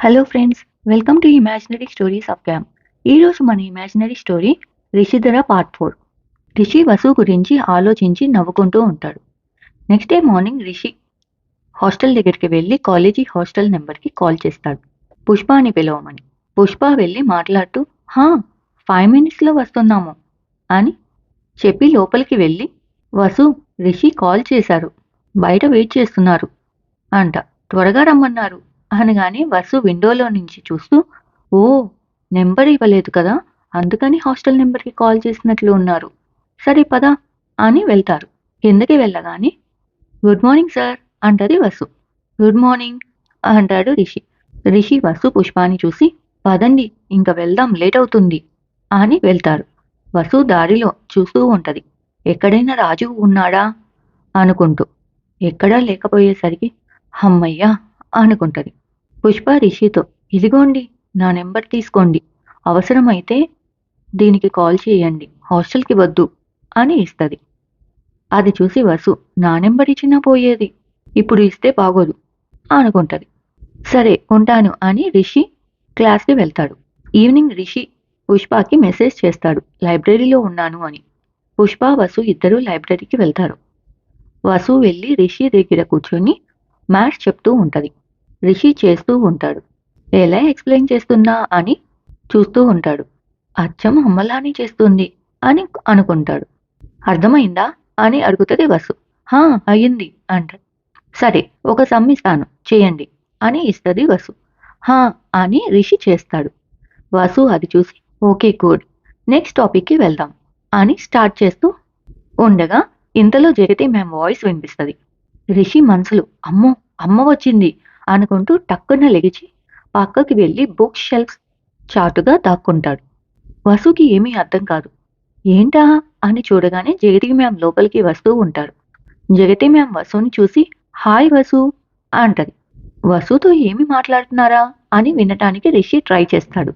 Hello friends, welcome to imaginary stories of camp. ఈరోజు మన imaginary story Rishidhara part 4. Rishi Vasu గురించి ఆలోచించి నవ్వుకుంటూ ఉంటాడు. Next day morning Rishi hostel దగ్గరికి వెళ్ళి కాలేజీ హాస్టల్ నెంబర్కి కాల్ చేస్తాడు, పుష్ప అని పిలవమని. పుష్ప వెళ్ళి మాట్లాడుతూ హా 5 minutesలో వస్తున్నాము అని చెప్పి లోపలికి వెళ్ళి, వసు, రిషి కాల్ చేశారు, బయట వెయిట్ చేస్తున్నారు అంట, త్వరగా రమ్మన్నారు అనగానే వసు విండోలో నుంచి చూస్తూ, ఓ, నెంబర్ ఇవ్వలేదు కదా, అందుకని హాస్టల్ నెంబర్కి కాల్ చేసినట్లు ఉన్నారు, సరే పదా అని వెళ్తారు. కిందకి వెళ్ళగానే గుడ్ మార్నింగ్ సార్ అంటది వసు. గుడ్ మార్నింగ్ అంటాడు రిషి. రిషి వసు పుష్పాని చూసి, పదండి ఇంకా వెళ్దాం, లేట్ అవుతుంది అని వెళ్తారు. వసు దారిలో చూస్తూ ఉంటది, ఎక్కడైనా రాజు ఉన్నాడా అనుకుంటూ. ఎక్కడా లేకపోయేసరికి హమ్మయ్యా అనుకుంటది. పుష్ప రిషితో, ఇదిగోండి నా నెంబర్ తీసుకోండి, అవసరమైతే దీనికి కాల్ చేయండి, హాస్టల్కి వద్దు అని ఇస్తుంది. అది చూసి వసు, నా నెంబర్ ఇచ్చినా పోయేది, ఇప్పుడు ఇస్తే బాగోదు అనుకుంటది. సరే ఉంటాను అని రిషి క్లాస్కి వెళ్తాడు. ఈవినింగ్ రిషి పుష్పకి మెసేజ్ చేస్తాడు, లైబ్రరీలో ఉన్నాను అని. పుష్ప వసు ఇద్దరూ లైబ్రరీకి వెళ్తారు. వసు వెళ్ళి రిషి దగ్గర కూర్చొని మ్యాథ్స్ చెప్తూ ఉంటది. రిషి చేస్తూ ఉంటాడు. ఎలా ఎక్స్ప్లెయిన్ చేస్తున్నా అని చూస్తూ ఉంటాడు. అచ్చం అమ్మలానే చేస్తుంది అని అనుకుంటాడు. అర్థమైందా అని అడుగుతుంది వసు. హా అయ్యింది అంటాడు. సరే ఒక సమ్ ఇస్తాను చేయండి అని ఇస్తుంది వసు. హా అని రిషి చేస్తాడు. వసు అది చూసి ఓకే గుడ్, నెక్స్ట్ టాపిక్కి వెళ్దాం అని స్టార్ట్ చేస్తూ ఉండగా ఇంతలో జగతి మ్యామ్ వాయిస్ వినిపిస్తుంది. రిషి మనసులో అమ్మో అమ్మ వచ్చింది అనుకుంటూ టక్కున లెగిచి పక్కకి వెళ్ళి బుక్ షెల్ఫ్స్ చాటుగా దాక్కుంటాడు. వసుకి ఏమీ అర్థం కాదు. ఏంటా అని చూడగానే జగతి మ్యామ్ లోపలికి వస్తూ ఉంటారు. జగతి మ్యామ్ వసుని చూసి హాయ్ వసు అంటది. వసుతో ఏమి మాట్లాడుతున్నారా అని వినటానికి రిషి ట్రై చేస్తాడు.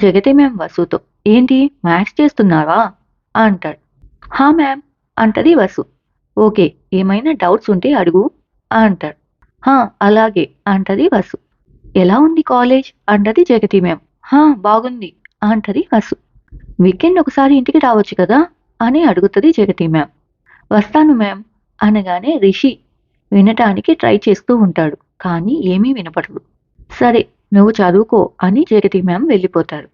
జగతి మ్యామ్ వసుతో, ఏంటి మ్యాథ్స్ చేస్తున్నావా అంటాడు. హా మ్యామ్ అంటది వసు. ఓకే, ఏమైనా డౌట్స్ ఉంటే అడుగు అంటాడు. హా అలాగే అంటది వసు. ఎలా ఉంది కాలేజ్ అంటది జగతి మ్యామ్. హా బాగుంది అంటది వసు. వీకెండ్ ఒకసారి ఇంటికి రావచ్చు కదా అని అడుగుతుంది జగతి మ్యామ్. వస్తాను మ్యామ్ అనగానే రిషి వినటానికి ట్రై చేస్తూ ఉంటాడు, కానీ ఏమీ వినపడదు. సరే నువ్వు చదువుకో అని జగతి మ్యామ్ వెళ్ళిపోతారు.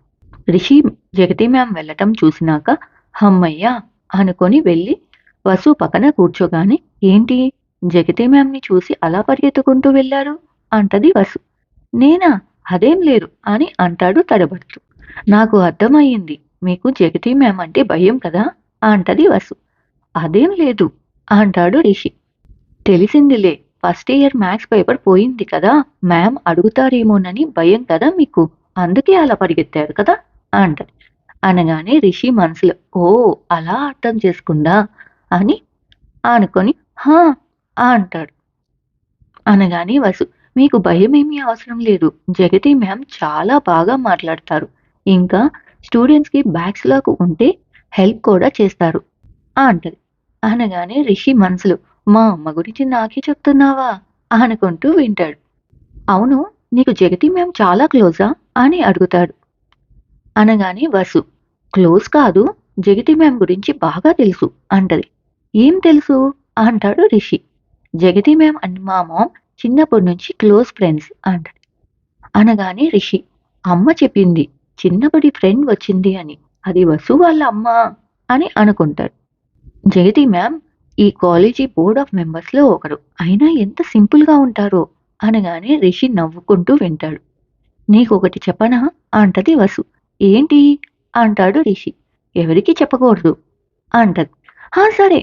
రిషి జగతి మ్యామ్ వెళ్ళటం చూసినాక హమ్మయ్యా అనుకొని వెళ్ళి వసు పక్కన కూర్చోగానే, ఏంటి జగతి మ్యామ్ని చూసి అలా పరిగెత్తుకుంటూ వెళ్ళారు అంటది వసు. నేనా, అదేం లేదు అని అంటాడు తడబడుతూ. నాకు అర్థమయ్యింది, మీకు జగతి మ్యామ్ అంటే భయం కదా అంటది వసు. అదేం లేదు అంటాడు రిషి. తెలిసిందిలే, ఫస్ట్ ఇయర్ మ్యాథ్స్ పేపర్ పోయింది కదా, మ్యామ్ అడుగుతారేమోనని భయం కదా మీకు, అందుకే అలా పరిగెత్తారు కదా అంటది. అనగానే రిషి మనసులో ఓ అలా అర్థం చేసుకుందా అని అనుకొని హా అంటాడు. అనగానే వసు, మీకు భయమేమీ అవసరం లేదు, జగతి మ్యామ్ చాలా బాగా మాట్లాడతారు, ఇంకా స్టూడెంట్స్కి బ్యాక్స్లాగ్ ఉంటే హెల్ప్ కూడా చేస్తారు అంటది. అనగానే రిషి మనసులో మా అమ్మ గురించి నాకే చెప్తున్నావా అనుకుంటూ వింటాడు. అవును, నీకు జగతి మ్యామ్ చాలా క్లోజా అని అడుగుతాడు. అనగానే వసు, క్లోజ్ కాదు, జగతి మ్యామ్ గురించి బాగా తెలుసు అంటది. ఏం తెలుసు అంటాడు రిషి. జగతి మ్యామ్ అండ్ మా మామ్ చిన్నప్పటి నుంచి క్లోజ్ ఫ్రెండ్స్ అంటది. అనగానే రిషి, అమ్మ చెప్పింది చిన్నప్పటి ఫ్రెండ్ వచ్చింది అని, అది వసు వాళ్ళ అమ్మ అని అనుకుంటాడు. జగతి మ్యామ్ ఈ కాలేజీ బోర్డ్ ఆఫ్ మెంబర్స్లో ఒకరు, అయినా ఎంత సింపుల్గా ఉంటారో అనగానే రిషి నవ్వుకుంటూ వింటాడు. నీకొకటి చెప్పనా అంటది వసు. ఏంటి అంటాడు రిషి. ఎవరికి చెప్పకూడదు అంటది. హా సరే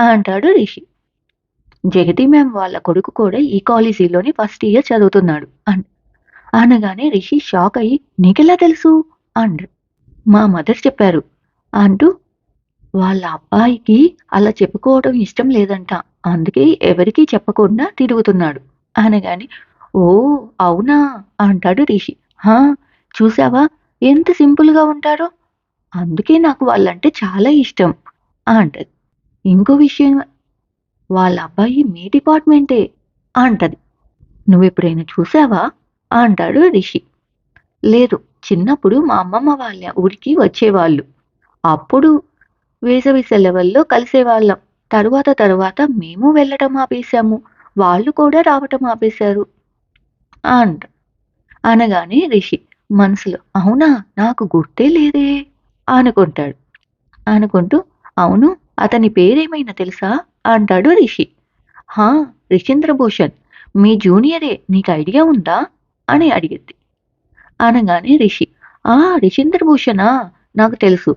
అంటాడు రిషి. జగతి మ్యామ్ వాళ్ళ కొడుకు కూడా ఈ కాలేజీలోని ఫస్ట్ ఇయర్ చదువుతున్నాడు అనగానే రిషి షాక్ అయ్యి, నీకెలా తెలుసు అంటాడు. మా మదర్ చెప్పారు అంటూ, వాళ్ళ అబ్బాయికి అలా చెప్పుకోవడం ఇష్టం లేదంట, అందుకే ఎవరికీ చెప్పకుండా తిరుగుతున్నాడు అనగానే, ఓ అవునా అంటాడు రిషి. హా చూసావా ఎంత సింపుల్గా ఉంటారో, అందుకే నాకు వాళ్ళంటే చాలా ఇష్టం అంటది. ఇంకో విషయం, వాళ్ళ అబ్బాయి మీ డిపార్ట్మెంటే అంటది. నువ్వెప్పుడైనా చూసావా అంటాడు రిషి. లేదు, చిన్నప్పుడు మా అమ్మమ్మ వాళ్ళ ఊరికి వచ్చేవాళ్ళు. అప్పుడు వేసవి సెలవుల్లో కలిసేవాళ్ళం. తరువాత మేము వెళ్ళటం ఆపేశాము. వాళ్ళు కూడా రావటం ఆపేశారు అంట. అనగానే రిషి మనసులో అవునా, నాకు గుర్తే లేదే అనుకుంటాడు. అనుకుంటూ అవును, అతని పేరేమైనా తెలుసా అంటాడు రిషి. హా, రిషీంద్రభూషణ్, మీ జూనియరే, నీకు ఐడియా ఉందా అని అడిగింది. అనగానే రిషి ఆ, రిషీంద్రభూషణా, నాకు తెలుసు.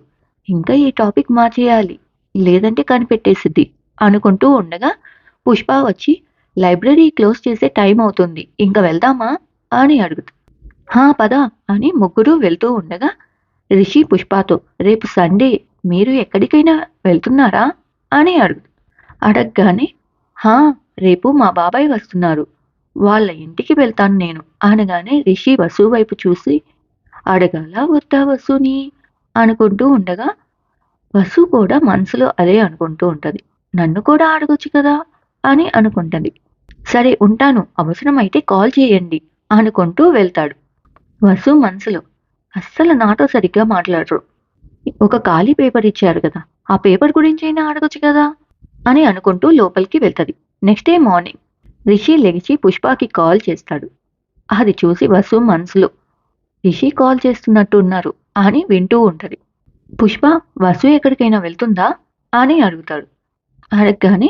ఇంకా ఈ టాపిక్ మార్చేయాలి, లేదంటే కనిపెట్టేసిద్ది అనుకుంటూ ఉండగా పుష్ప వచ్చి లైబ్రరీ క్లోజ్ చేసే టైం అవుతుంది, ఇంక వెళ్దామా అని అడుగుతుంది. హా పద అని ముగ్గురు వెళ్తూ ఉండగా రిషి పుష్పతో రేపు సండే, మీరు ఎక్కడికైనా వెళ్తున్నారా అని అడగగానే హా, రేపు మా బాబాయ్ వస్తున్నారు, వాళ్ళ ఇంటికి వెళ్తాను నేను అనగానే రిషి వసు వైపు చూసి అడగాల వద్దా వసుని అనుకుంటూ ఉండగా వసు కూడా మనసులో అదే అనుకుంటూ ఉంటది. నన్ను కూడా అడగొచ్చు కదా అని అనుకుంటది. సరే ఉంటాను, అవసరమైతే కాల్ చేయండి అనుకుంటూ వెళ్తాడు. వసు మనసులో అస్సలు నాతో సరిగ్గా మాట్లాడరు, ఒక ఖాళీ పేపర్ ఇచ్చారు కదా, ఆ పేపర్ గురించైనా అడగొచ్చు కదా అని అనుకుంటూ లోపలికి వెళ్తది. నెక్స్ట్ డే మార్నింగ్ రిషి లెగిచి పుష్పకి కాల్ చేస్తాడు. అది చూసి వసు మనసులో రిషి కాల్ చేస్తున్నట్టు ఉన్నారు అని వింటూ ఉంటది. పుష్ప వసు ఎక్కడికైనా వెళ్తుందా అని అడుగుతాడు. అడగగానే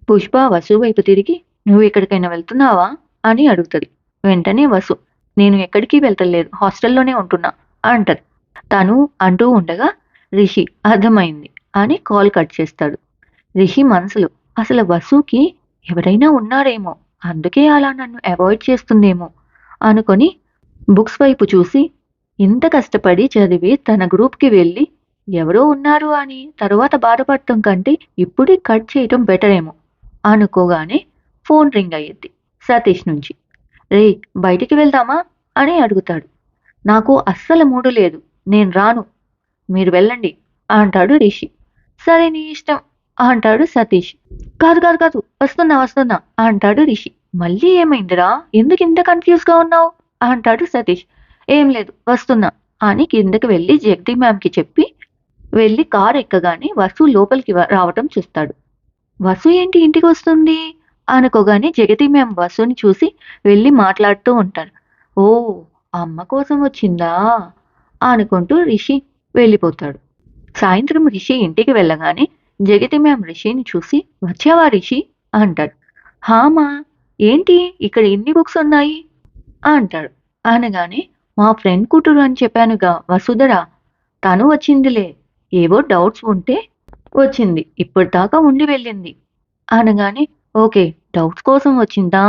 పుష్ప వసు వైపు తిరిగి నువ్వు ఎక్కడికైనా వెళ్తున్నావా అని అడుగుతుంది. వెంటనే వసు నేను ఎక్కడికి వెళ్తలేదు, హాస్టల్లోనే ఉంటున్నా అంటది. తను అంటూ ఉండగా రిషి అర్థమైంది అని కాల్ కట్ చేస్తాడు. రిషి మనసులో అసలు వసుకి ఎవరైనా ఉన్నారేమో, అందుకే అలా నన్ను అవాయిడ్ చేస్తుందేమో అనుకొని బుక్స్ వైపు చూసి ఇంత కష్టపడి చదివి తన గ్రూప్కి వెళ్ళి ఎవరో ఉన్నారు అని తరువాత బాధపడటం కంటే ఇప్పుడే కట్ చేయటం బెటర్ ఏమో అనుకోగానే ఫోన్ రింగ్ అయ్యిద్ది సతీష్ నుంచి. రే, బయటికి వెళ్దామా అని అడుగుతాడు. నాకు అస్సలు మూడు లేదు, నేను రాను, మీరు వెళ్ళండి అంటాడు రిషి. సరే నీ ఇష్టం అంటాడు సతీష్. కాదు కాదు కాదు, వస్తున్నా అంటాడు రిషి. మళ్ళీ ఏమైందిరా, ఎందుకు ఇంత కన్ఫ్యూజ్గా ఉన్నావు అంటాడు సతీష్. ఏం లేదు, వస్తున్నా అని కిందకి వెళ్ళి జగతి మ్యామ్కి చెప్పి వెళ్ళి కారు ఎక్కగానే వసు లోపలికి రావటం చూస్తాడు. వసు ఏంటి ఇంటికి వస్తుంది అనుకోగానే జగతి మ్యామ్ వసుని చూసి వెళ్ళి మాట్లాడుతూ ఉంటారు. ఓ, అమ్మ కోసం వచ్చిందా అనుకుంటూ రిషి వెళ్ళిపోతాడు. సాయంత్రం రిషి ఇంటికి వెళ్ళగానే జగతి మ్యామ్ రిషిని చూసి వచ్చావా రిషి అంటాడు. హామా, ఏంటి ఇక్కడ ఇన్ని బుక్స్ ఉన్నాయి అంటాడు. అనగానే మా ఫ్రెండ్ కూతురు అని చెప్పానుగా వసుధర, తను వచ్చిందిలే, ఏవో డౌట్స్ ఉంటే వచ్చింది, ఇప్పటిదాకా ఉండి వెళ్ళింది అనగానే ఓకే, డౌట్స్ కోసం వచ్చిందా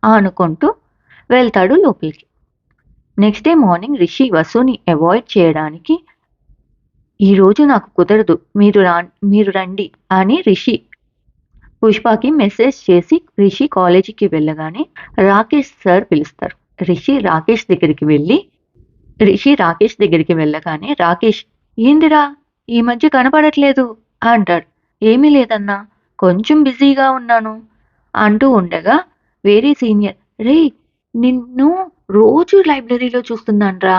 అనుకుంటూ వెళ్తాడు లోపలికి. నెక్స్ట్ డే మార్నింగ్ రిషి వసుని అవాయిడ్ చేయడానికి ఈరోజు నాకు కుదరదు, మీరు రండి అని రిషి పుష్పకి మెసేజ్ చేసి రిషి కాలేజీకి వెళ్ళగానే రాకేష్ సార్ పిలుస్తారు. రిషి రాకేష్ దగ్గరికి వెళ్ళగానే రాకేష్ ఏందిరా ఈ మధ్య కనపడట్లేదు అంటాడు. ఏమీ లేదన్నా, కొంచెం బిజీగా ఉన్నాను అంటూ ఉండగా వేరే సీనియర్ రే, నిన్ను రోజు లైబ్రరీలో చూస్తున్నాన్రా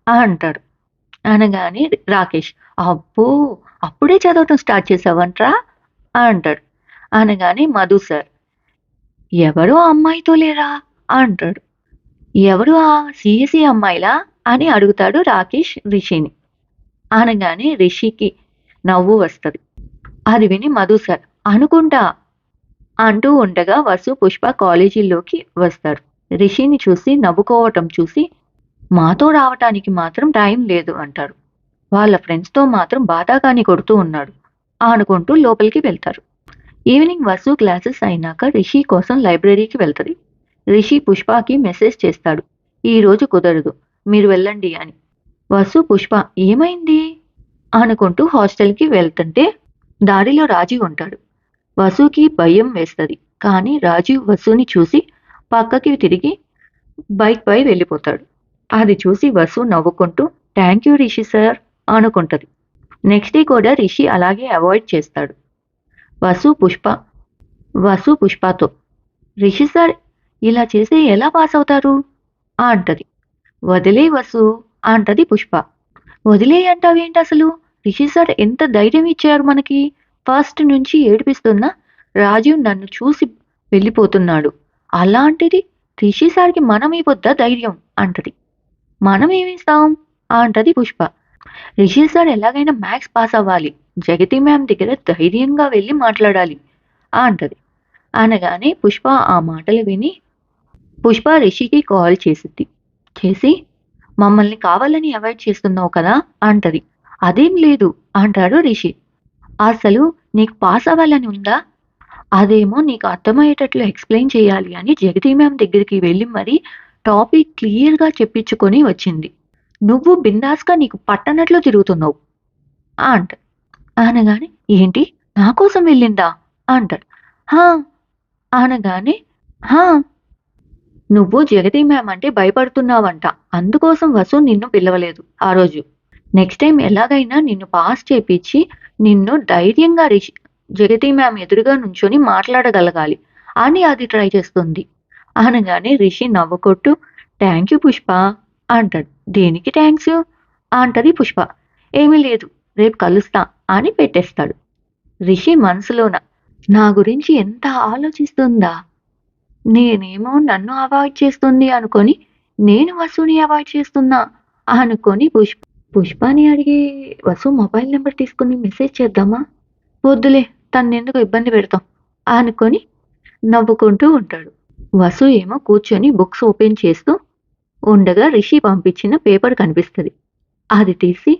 అంటాడు. అనగానే రాకేష్ అబ్బో, అప్పుడే చదవటం స్టార్ట్ చేసావంట్రా అంటాడు. అనగానే మధు సార్ ఎవరో అమ్మాయితో లేరా అంటాడు. ఎవరు ఆ సిఎస్సి అమ్మాయిలా అని అడుగుతాడు రాకేష్ రిషిని. అనగానే రిషికి నవ్వు వస్తుంది. అది విని మధు సార్ అనుకుంటా అంటూ ఉండగా వసు పుష్ప కాలేజీలోకి వస్తారు. రిషిని చూసి నవ్వుకోవటం చూసి మాతో రావటానికి మాత్రం టైం లేదు అంటారు, వాళ్ళ ఫ్రెండ్స్తో మాత్రం బాధాగాని కొడుతూ ఉన్నాడు అనుకుంటూ లోపలికి వెళ్తారు. ఈవినింగ్ వసు క్లాసెస్ అయినాక రిషి కోసం లైబ్రరీకి వెళ్తుంది. రిషి పుష్పకి మెసేజ్ చేస్తాడు, ఈరోజు కుదరదు, మీరు వెళ్ళండి అని. వసు పుష్ప ఏమైంది అనుకుంటూ హాస్టల్కి వెళ్తుంటే దారిలో రాజీవ్ ఉంటాడు. వసుకి భయం వేస్తుంది, కానీ రాజీవ్ వసుని చూసి పక్కకి తిరిగి బైక్ పై వెళ్ళిపోతాడు. అది చూసి వసు నవ్వుకుంటూ థ్యాంక్ యూ రిషి సార్ అనుకుంటది. నెక్స్ట్ డే కూడా రిషి అలాగే అవాయిడ్ చేస్తాడు. వసు పుష్పతో రిషి సార్ ఇలా చేస్తే ఎలా పాస్ అవుతారు అంటది. వదిలేయ్ వసు అంటది పుష్ప. వదిలేయ్ అంటావేంటసలు? రిషి సార్ ఎంత ధైర్యం ఇచ్చారు మనకి. ఫస్ట్ నుంచి ఏడిపిస్తున్న రాజీవ్ నన్ను చూసి వెళ్ళిపోతున్నాడు. అలాంటిది రిషి సార్‌కి మనమివ్వొద్దా ధైర్యం అంటది. మనమేమిస్తాం అంటది పుష్ప. రిషి సార్ ఎలాగైనా మ్యాథ్స్ పాస్ అవ్వాలి. జగతి మ్యామ్ దగ్గర ధైర్యంగా వెళ్లి మాట్లాడాలి అంటది. అనగానే పుష్ప ఆ మాటలు విని పుష్ప రిషికి కాల్ చేసిద్ది. చేసి మమ్మల్ని కావాలని అవాయిడ్ చేస్తున్నావు కదా అంటది. అదేం లేదు అంటాడు రిషి. అసలు నీకు పాస్ అవ్వాలని ఉందా? అదేమో నీకు అర్థమయ్యేటట్లు ఎక్స్‌ప్లెయిన్ చేయాలి అని జగతి మ్యామ్ దగ్గరికి వెళ్లి మరీ టాపిక్ క్లియర్‌గా చెప్పించుకొని వచ్చింది. నువ్వు బిందాస్‌గా నీకు పట్టనట్లు తిరుగుతున్నావు అంటది. అనగానే ఏంటి నా కోసం వెళ్ళిందా? అంటాడు. హా! అనగానే హా! నువ్వు జగతి మ్యామ్ అంటే భయపడుతున్నావంట. అందుకోసం వసు నిన్ను పిలవలేదు ఆ రోజు. నెక్స్ట్ టైమ్ ఎలాగైనా నిన్ను పాస్ చేపిచ్చి, నిన్ను ధైర్యంగా జగతి మ్యామ్ ఎదురుగా నుంచొని మాట్లాడగలగాలి అని అది ట్రై చేస్తుంది. అనగానే రిషి నవ్వుకుంటూ థాంక్ యూ పుష్ప అంటాడు. దేనికి థాంక్సు? అంటది పుష్ప. ఏమీ లేదు. రేపు కలుస్తా అని పెట్టేస్తాడు. రిషి మనసులోన నా గురించి ఎంత ఆలోచిస్తుందా? నేనేమో నన్ను అవాయిడ్ చేస్తుంది అనుకోని, నేను వసుని అవాయిడ్ చేస్తున్నా అనుకోని పుష్పని అడిగి వసు మొబైల్ నంబర్ తీసుకొని మెసేజ్ చేద్దామా? వద్దులే తన్నెందుకు ఇబ్బంది పెడతాం అనుకొని నవ్వుకుంటూ ఉంటాడు. వసు ఏమో కూర్చొని బుక్స్ ఓపెన్ చేస్తూ ఉండగా రిషి పంపించిన పేపర్ కనిపిస్తది. అది తీసి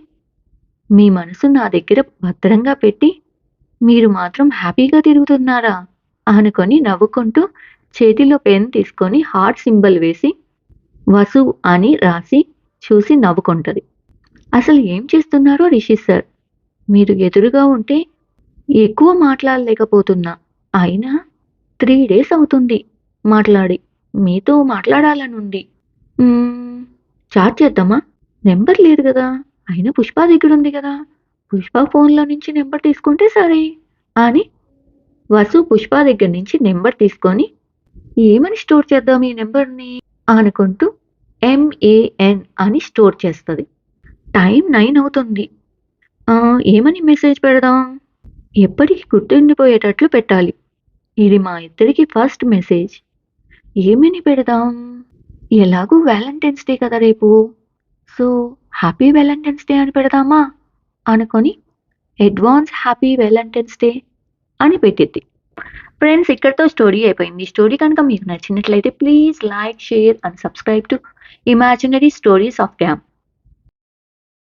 మీ మనసు నా దగ్గర భద్రంగా పెట్టి మీరు మాత్రం హ్యాపీగా తిరుగుతున్నారా? అనుకొని నవ్వుకుంటూ చేతిలో పెన్ తీసుకొని హార్ట్ సింబల్ వేసి వసు అని రాసి చూసి నవ్వుకుంటది. అసలు ఏం చేస్తున్నారో రిషి సార్. మీరు ఎదురుగా ఉంటే ఎక్కువ మాట్లాడలేకపోతున్నా. అయినా 3 డేస్ అవుతుంది మాట్లాడి. మీతో మాట్లాడాలనుంది. హ్మ్. చాట్ చేద్దామా? నెంబర్ లేదు గదా! అయినా పుష్ప దగ్గరుంది గదా! పుష్ప ఫోన్‌లో నుంచి నెంబర్ తీసుకుంటే సరే అని వసు పుష్ప దగ్గర నుంచి నెంబర్ తీసుకొని ఏమని స్టోర్ చేద్దాం ఈ నెంబర్‌ని అనుకుంటూ MAN అని స్టోర్ చేస్తది. టైం 9 అవుతుంది. ఏమని మెసేజ్ పెడదాం? ఎప్పటికి గుర్తుండిపోయేటట్లు పెట్టాలి. ఇది మా ఇద్దరికి ఫస్ట్ మెసేజ్. ఏమని పెడదాం? ఎలాగూ వాలంటైన్స్ డే కదా రేపు. సో, హ్యాపీ వాలంటైన్స్ డే అని పెడదామా? అనుకొని అడ్వాన్స్ హ్యాపీ వాలంటైన్స్ డే అని పెట్టిద్ది. ఫ్రెండ్స్ ఇక్కడితో స్టోరీ అయిపోయింది. స్టోరీ కనుక మీకు నచ్చినట్లయితే please like, share and subscribe to imaginary stories of cam.